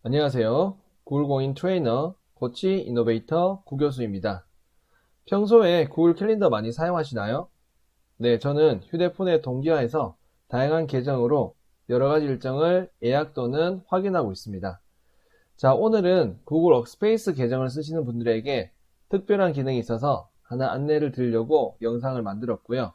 안녕하세요. 구글 공인 트레이너, 코치, 이노베이터 구교수입니다. 평소에 구글 캘린더 많이 사용하시나요? 네, 저는 휴대폰에 동기화해서 다양한 계정으로 여러 가지 일정을 예약 또는 확인하고 있습니다. 자, 오늘은 구글 워크스페이스 계정을 쓰시는 분들에게 특별한 기능이 있어서 하나 안내를 드리려고 영상을 만들었고요.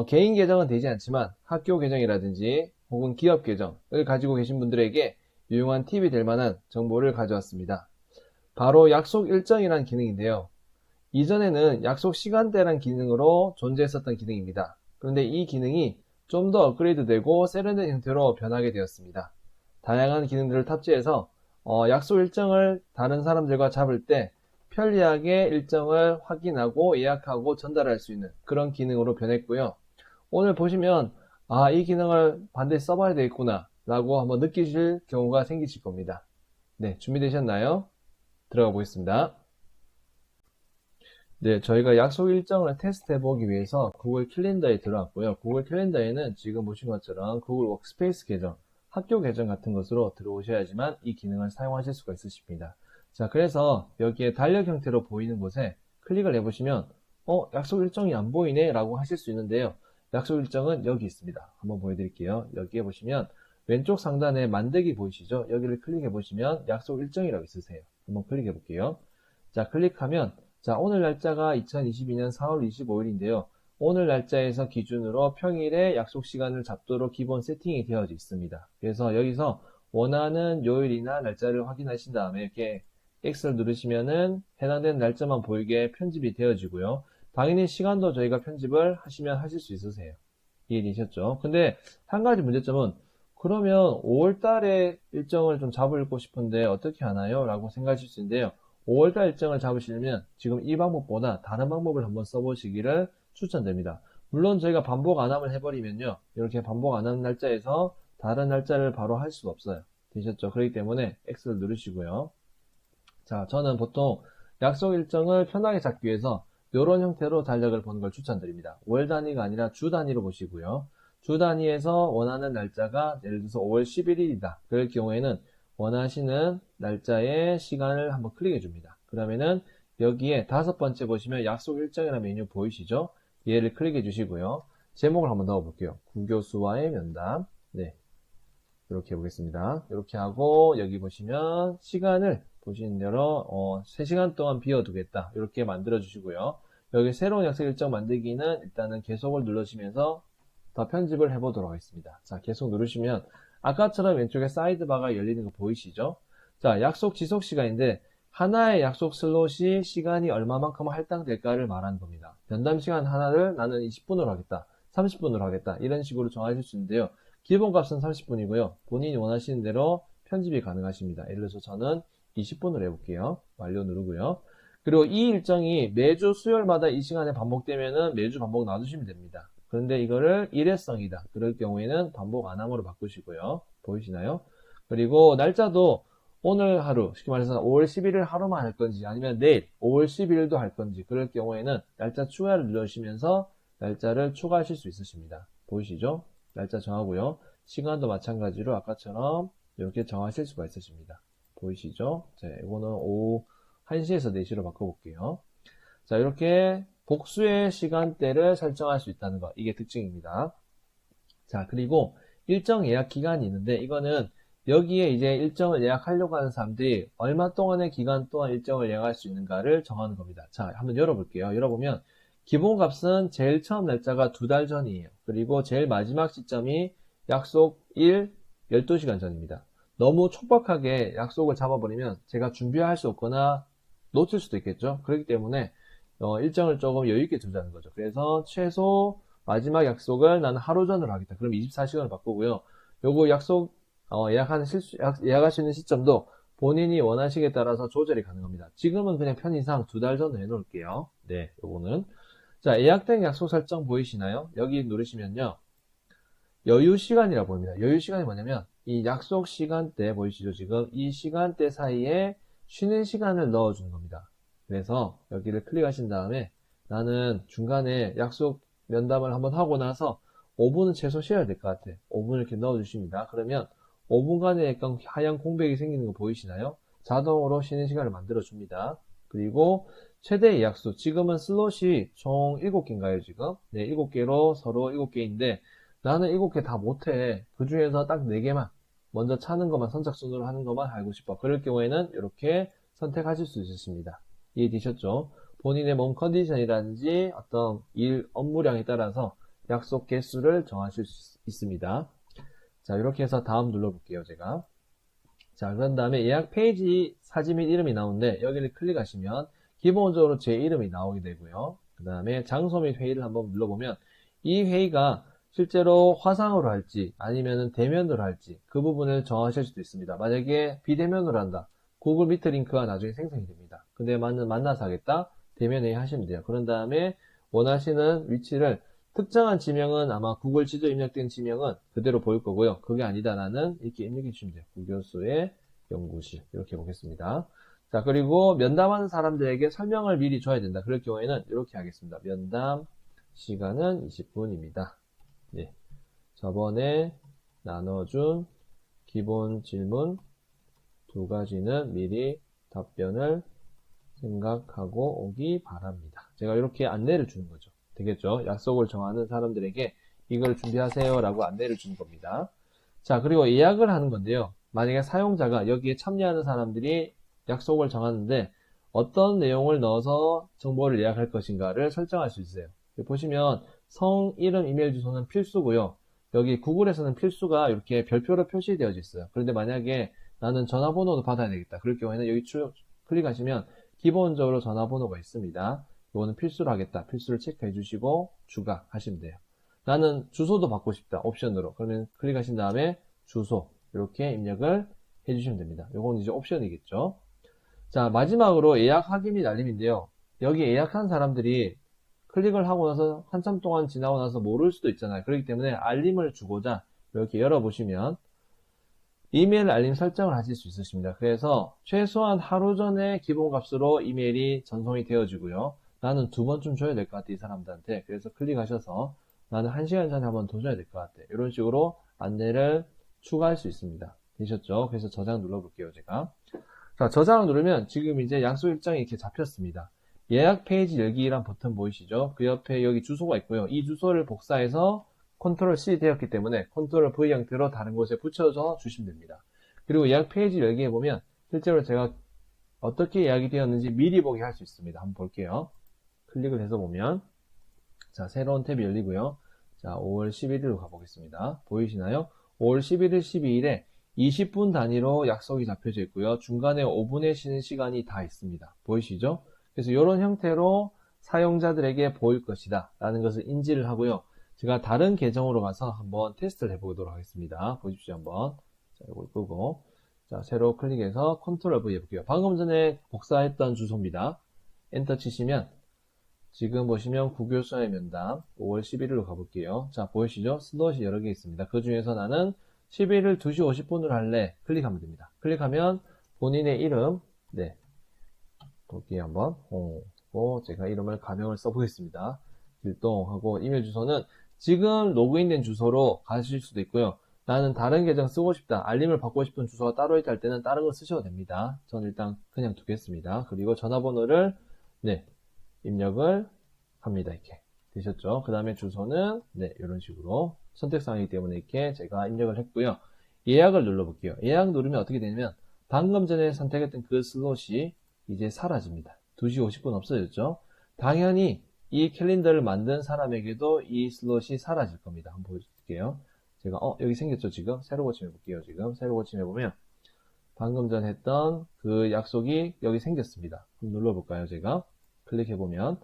개인 계정은 되지 않지만 학교 계정이라든지 혹은 기업 계정을 가지고 계신 분들에게 유용한 팁이 될 만한 정보를 가져왔습니다. 바로 약속 일정이라는 기능인데요. 이전에는 약속 시간대란 기능으로 존재했었던 기능입니다. 그런데 이 기능이 좀 더 업그레이드 되고 세련된 형태로 변하게 되었습니다. 다양한 기능들을 탑재해서 약속 일정을 다른 사람들과 잡을 때 편리하게 일정을 확인하고 예약하고 전달할 수 있는 그런 기능으로 변했고요. 오늘 보시면 이 기능을 반드시 써봐야 되겠구나 라고 한번 느끼실 경우가 생기실 겁니다. 네, 준비되셨나요? 들어가 보겠습니다. 네, 저희가 약속 일정을 테스트 해보기 위해서 구글 캘린더에 들어왔고요. 구글 캘린더에는 지금 보신 것처럼 구글 워크스페이스 계정, 학교 계정 같은 것으로 들어오셔야지만 이 기능을 사용하실 수가 있으십니다. 자, 그래서 여기에 달력 형태로 보이는 곳에 클릭을 해보시면 약속 일정이 안 보이네 라고 하실 수 있는데요. 약속 일정은 여기 있습니다. 한번 보여드릴게요. 여기에 보시면 왼쪽 상단에 만들기 보이시죠? 여기를 클릭해 보시면 약속 일정이라고 있으세요. 한번 클릭해 볼게요. 자, 클릭하면 자, 오늘 날짜가 2022년 4월 25일인데요. 오늘 날짜에서 기준으로 평일에 약속 시간을 잡도록 기본 세팅이 되어져 있습니다. 그래서 여기서 원하는 요일이나 날짜를 확인하신 다음에 이렇게 X를 누르시면은 해당되는 날짜만 보이게 편집이 되어지고요. 당연히 시간도 저희가 편집을 하시면 하실 수 있으세요. 이해되셨죠? 근데 한 가지 문제점은 그러면 5월 달에 일정을 좀 잡고 싶은데 어떻게 하나요? 라고 생각하실 수 있는데요. 5월달 일정을 잡으시려면 지금 이 방법보다 다른 방법을 한번 써보시기를 추천드립니다. 물론 저희가 반복 안함을 해버리면요. 이렇게 반복 안하는 날짜에서 다른 날짜를 바로 할 수가 없어요. 되셨죠? 그렇기 때문에 X를 누르시고요. 자, 저는 보통 약속 일정을 편하게 잡기 위해서 이런 형태로 달력을 보는 걸 추천드립니다. 월 단위가 아니라 주 단위로 보시고요. 주 단위에서 원하는 날짜가 예를 들어서 5월 11일이다. 그럴 경우에는 원하시는 날짜의 시간을 한번 클릭해 줍니다. 그러면은 여기에 다섯 번째 보시면 약속 일정이라는 메뉴 보이시죠? 얘를 클릭해 주시고요. 제목을 한번 넣어 볼게요. 구교수와의 면담. 네. 이렇게 해보겠습니다. 이렇게 하고 여기 보시면 시간을 보시는 대로 3시간 동안 비워두겠다. 이렇게 만들어 주시고요. 여기 새로운 약속 일정 만들기는 일단은 계속을 눌러주시면서 더 편집을 해보도록 하겠습니다. 자, 계속 누르시면 아까처럼 왼쪽에 사이드바가 열리는 거 보이시죠? 자, 약속 지속 시간인데 하나의 약속 슬롯이 시간이 얼마만큼 할당될까를 말하는 겁니다. 면담 시간 하나를 나는 20분으로 하겠다. 30분으로 하겠다. 이런 식으로 정하실 수 있는데요. 기본값은 30분이고요. 본인이 원하시는 대로 편집이 가능하십니다. 예를 들어서 저는 20분으로 해볼게요. 완료 누르고요. 그리고 이 일정이 매주 수요일마다 이 시간에 반복되면은 매주 반복 놔두시면 됩니다. 그런데 이거를 일회성이다. 그럴 경우에는 반복 안함으로 바꾸시고요. 보이시나요? 그리고 날짜도 오늘 하루, 쉽게 말해서 5월 11일 하루만 할 건지 아니면 내일 5월 11일도 할 건지 그럴 경우에는 날짜 추가를 누르시면서 날짜를 추가하실 수 있으십니다. 보이시죠? 날짜 정하고요. 시간도 마찬가지로 아까처럼 이렇게 정하실 수가 있으십니다. 보이시죠? 자, 이거는 오후 1시에서 4시로 바꿔볼게요. 자, 이렇게 복수의 시간대를 설정할 수 있다는 거. 이게 특징입니다. 자, 그리고 일정 예약 기간이 있는데 이거는 여기에 이제 일정을 예약하려고 하는 사람들이 얼마 동안의 기간 동안 일정을 예약할 수 있는가를 정하는 겁니다. 자, 한번 열어볼게요. 열어보면 기본값은 제일 처음 날짜가 2달 전이에요. 그리고 제일 마지막 시점이 약속 일 12시간 전입니다. 너무 촉박하게 약속을 잡아버리면 제가 준비할 수 없거나 놓칠 수도 있겠죠. 그렇기 때문에 일정을 조금 여유있게 두자는 거죠. 그래서 최소 마지막 약속을 나는 하루 전으로 하겠다. 그럼 24시간을 바꾸고요. 요거 약속 예약할 수 있는 시점도 본인이 원하시기에 따라서 조절이 가능합니다. 지금은 그냥 편의상 2달 전으로 해놓을게요. 네, 요거는. 자, 예약된 약속 설정 보이시나요? 여기 누르시면요. 여유 시간이라고 보입니다. 여유 시간이 뭐냐면 이 약속 시간대 보이시죠? 지금 이 시간대 사이에 쉬는 시간을 넣어주는 겁니다. 그래서 여기를 클릭하신 다음에 나는 중간에 약속 면담을 한번 하고 나서 5분은 최소 쉬어야 될 것 같아. 5분 이렇게 넣어주십니다. 그러면 5분간의 약간 하얀 공백이 생기는 거 보이시나요? 자동으로 쉬는 시간을 만들어 줍니다. 그리고 최대 예약수, 지금은 슬롯이 총 7개인가요, 지금? 네, 7개로 서로 7개인데 나는 7개 다 못해. 그 중에서 딱 4개만 먼저 차는 것만 선착순으로 하는 것만 알고 싶어. 그럴 경우에는 이렇게 선택하실 수 있으십니다. 이해되셨죠? 본인의 몸 컨디션이라든지 어떤 일 업무량에 따라서 약속 개수를 정하실 수 있습니다. 자, 이렇게 해서 다음 눌러볼게요, 제가. 자, 그런 다음에 예약 페이지 사진 및 이름이 나오는데 여기를 클릭하시면 기본적으로 제 이름이 나오게 되고요. 그 다음에 장소 및 회의를 한번 눌러보면 이 회의가 실제로 화상으로 할지 아니면 대면으로 할지 그 부분을 정하실 수도 있습니다. 만약에 비대면으로 한다. 구글 미트 링크가 나중에 생성이 됩니다. 근데 만나서 하겠다. 대면 회의 하시면 돼요. 그런 다음에 원하시는 위치를 특정한 지명은 아마 구글 지도 입력된 지명은 그대로 보일 거고요. 그게 아니다라는 이렇게 입력해 주시면 돼요. 구교수의 연구실 이렇게 보겠습니다. 자, 그리고 면담하는 사람들에게 설명을 미리 줘야 된다. 그럴 경우에는 이렇게 하겠습니다. 면담 시간은 20분입니다. 네, 저번에 나눠준 기본 질문 2가지는 미리 답변을 생각하고 오기 바랍니다. 제가 이렇게 안내를 주는 거죠. 되겠죠? 약속을 정하는 사람들에게 이걸 준비하세요 라고 안내를 주는 겁니다. 자, 그리고 예약을 하는 건데요. 만약에 사용자가 여기에 참여하는 사람들이 약속을 정하는데 어떤 내용을 넣어서 정보를 예약할 것인가를 설정할 수 있어요. 보시면 성, 이름, 이메일 주소는 필수고요. 여기 구글에서는 필수가 이렇게 별표로 표시되어 있어요. 그런데 만약에 나는 전화번호도 받아야 되겠다. 그럴 경우에는 여기 클릭하시면 기본적으로 전화번호가 있습니다. 이거는 필수로 하겠다. 필수를 체크해 주시고 추가하시면 돼요. 나는 주소도 받고 싶다. 옵션으로. 그러면 클릭하신 다음에 주소 이렇게 입력을 해주시면 됩니다. 이건 이제 옵션이겠죠. 자, 마지막으로 예약 확인 및 알림인데요. 여기 예약한 사람들이 클릭을 하고 나서 한참 동안 지나고 나서 모를 수도 있잖아요. 그렇기 때문에 알림을 주고자 이렇게 열어보시면 이메일 알림 설정을 하실 수 있으십니다. 그래서 최소한 하루 전에 기본값으로 이메일이 전송이 되어지고요. 나는 2번쯤 줘야 될 것 같아, 이 사람들한테. 그래서 클릭하셔서 나는 1시간 전에 한번 더 줘야 될 것 같아. 이런 식으로 안내를 추가할 수 있습니다. 되셨죠? 그래서 저장 눌러볼게요, 제가. 자, 저장을 누르면 지금 이제 약속 일정이 이렇게 잡혔습니다. 예약 페이지 열기란 버튼 보이시죠? 그 옆에 여기 주소가 있고요. 이 주소를 복사해서 컨트롤 C 되었기 때문에 컨트롤 V 형태로 다른 곳에 붙여서 주시면 됩니다. 그리고 예약 페이지 열기에 보면 실제로 제가 어떻게 예약이 되었는지 미리 보기 할 수 있습니다. 한번 볼게요. 클릭을 해서 보면 자, 새로운 탭이 열리고요. 자, 5월 11일로 가보겠습니다. 보이시나요? 5월 11일, 12일에 20분 단위로 약속이 잡혀져 있고요. 중간에 5분의 쉬는 시간이 다 있습니다. 보이시죠? 그래서 이런 형태로 사용자들에게 보일 것이다 라는 것을 인지를 하고요. 제가 다른 계정으로 가서 한번 테스트를 해보도록 하겠습니다. 보십시오, 한번. 자, 이걸 끄고. 자, 새로 클릭해서 컨트롤 V 해볼게요. 방금 전에 복사했던 주소입니다. 엔터 치시면 지금 보시면 구교수의 면담 5월 11일로 가볼게요. 자, 보이시죠? 슬롯이 여러 개 있습니다. 그 중에서 나는 11일 2시 50분으로 할래. 클릭하면 됩니다. 클릭하면 본인의 이름, 네. 볼게요, 한번. 제가 이름을 가명을 써보겠습니다. 길동하고 이메일 주소는 지금 로그인된 주소로 가실 수도 있고요. 나는 다른 계정 쓰고 싶다. 알림을 받고 싶은 주소가 따로 있다 할 때는 다른 걸 쓰셔도 됩니다. 저는 일단 그냥 두겠습니다. 그리고 전화번호를, 네. 입력을 합니다. 이렇게 되셨죠? 그 다음에 주소는 네, 이런 식으로 선택사항이기 때문에 이렇게 제가 입력을 했고요. 예약을 눌러볼게요. 예약 누르면 어떻게 되냐면 방금 전에 선택했던 그 슬롯이 이제 사라집니다. 2시 50분 없어졌죠? 당연히 이 캘린더를 만든 사람에게도 이 슬롯이 사라질 겁니다. 한번 보여드릴게요. 제가 여기 생겼죠? 지금 새로 고침해 볼게요. 지금 새로 고침해 보면 방금 전 했던 그 약속이 여기 생겼습니다. 한번 눌러볼까요? 제가 클릭해보면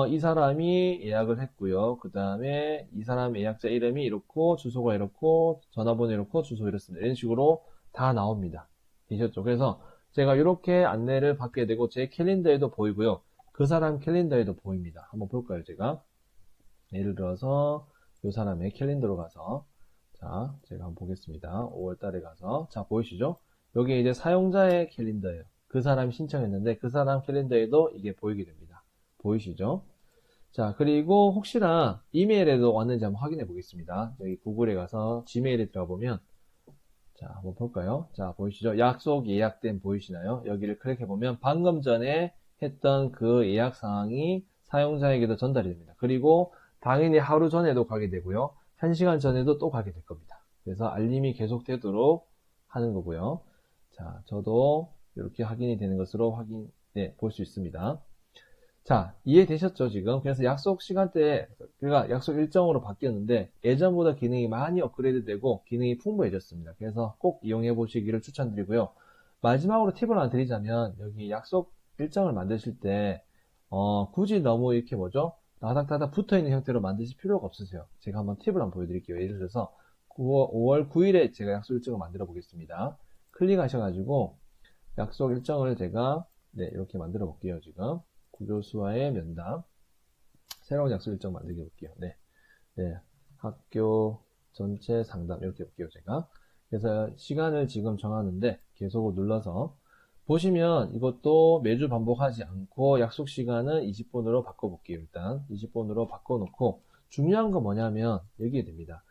이 사람이 예약을 했고요. 그 다음에 이 사람 예약자 이름이 이렇고 주소가 이렇고 전화번호 이렇고 주소 이렇습니다. 이런 식으로 다 나옵니다. 되셨죠? 그래서 제가 이렇게 안내를 받게 되고 제 캘린더에도 보이고요. 그 사람 캘린더에도 보입니다. 한번 볼까요? 제가 예를 들어서 이 사람의 캘린더로 가서 자, 제가 한번 보겠습니다. 5월 달에 가서 자, 보이시죠? 여기 이제 사용자의 캘린더예요. 그 사람이 신청했는데 그 사람 캘린더에도 이게 보이게 됩니다. 보이시죠? 자, 그리고 혹시나 이메일에도 왔는지 한번 확인해 보겠습니다. 여기 구글에 가서 지메일에 들어가 보면 자, 한번 볼까요? 자, 보이시죠? 약속 예약된 보이시나요? 여기를 클릭해보면 방금 전에 했던 그 예약 사항이 사용자에게도 전달이 됩니다. 그리고 당연히 하루 전에도 가게 되고요. 1시간 전에도 또 가게 될 겁니다. 그래서 알림이 계속되도록 하는 거고요. 자, 저도 이렇게 확인이 되는 것으로 볼 수 있습니다. 자, 이해되셨죠, 지금? 그래서 약속 시간대에, 그러니까 약속 일정으로 바뀌었는데, 예전보다 기능이 많이 업그레이드 되고, 기능이 풍부해졌습니다. 그래서 꼭 이용해 보시기를 추천드리고요. 마지막으로 팁을 하나 드리자면, 여기 약속 일정을 만드실 때, 굳이 너무 이렇게 뭐죠? 다닥다닥 붙어 있는 형태로 만드실 필요가 없으세요. 제가 한번 팁을 한번 보여드릴게요. 예를 들어서, 5월 9일에 제가 약속 일정을 만들어 보겠습니다. 클릭하셔가지고, 약속 일정을 제가, 이렇게 만들어 볼게요, 지금. 구교수와의 면담. 새로운 약속 일정 만들기 볼게요. 학교 전체 상담. 이렇게 볼게요, 제가. 그래서 시간을 지금 정하는데 계속을 눌러서 보시면 이것도 매주 반복하지 않고 약속 시간은 20분으로 바꿔볼게요. 일단 20분으로 바꿔놓고 중요한 건 뭐냐면 여기에 됩니다.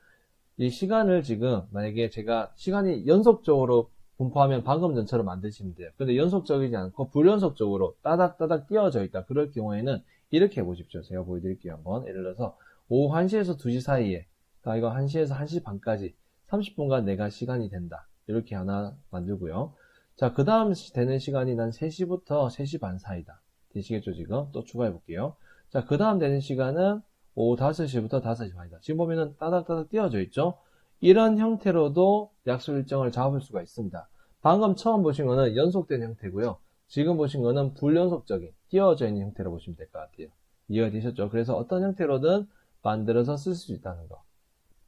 이 시간을 지금 만약에 제가 시간이 연속적으로 분포하면 방금 전처럼 만드시면 돼요. 근데 연속적이지 않고 불연속적으로 따닥따닥 띄어져 있다. 그럴 경우에는 이렇게 해보십시오. 제가 보여드릴게요. 한번 예를 들어서 오후 1시에서 2시 사이에 이거 1시에서 1시 반까지 30분간 내가 시간이 된다. 이렇게 하나 만들고요. 자, 그 다음 되는 시간이 난 3시부터 3시 반 사이다. 되시겠죠, 지금? 또 추가해 볼게요. 자, 그 다음 되는 시간은 오후 5시부터 5시 반이다. 지금 보면은 따닥따닥 띄어져 있죠? 이런 형태로도 약속 일정을 잡을 수가 있습니다. 방금 처음 보신 거는 연속된 형태고요. 지금 보신 거는 불연속적인 띄어져 있는 형태로 보시면 될 것 같아요. 이해가 되셨죠? 그래서 어떤 형태로든 만들어서 쓸 수 있다는 거.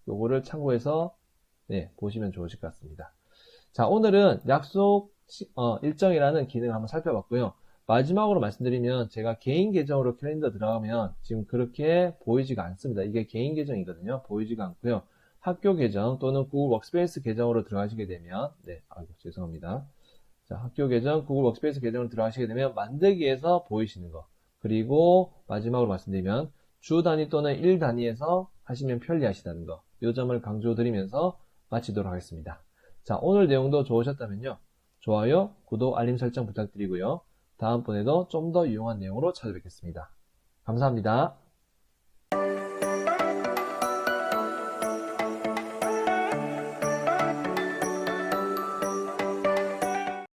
요거를 참고해서 보시면 좋으실 것 같습니다. 자, 오늘은 약속 일정이라는 기능을 한번 살펴봤고요. 마지막으로 말씀드리면 제가 개인 계정으로 캘린더 들어가면 지금 그렇게 보이지가 않습니다. 이게 개인 계정이거든요. 보이지가 않고요. 학교 계정 또는 구글 워크스페이스 계정으로 들어가시게 되면 죄송합니다. 자, 학교 계정, 구글 워크스페이스 계정으로 들어가시게 되면 만들기에서 보이시는 거. 그리고 마지막으로 말씀드리면 주 단위 또는 일 단위에서 하시면 편리하시다는 거. 이 점을 강조드리면서 마치도록 하겠습니다. 자, 오늘 내용도 좋으셨다면요. 좋아요, 구독, 알림 설정 부탁드리고요. 다음번에도 좀 더 유용한 내용으로 찾아뵙겠습니다. 감사합니다.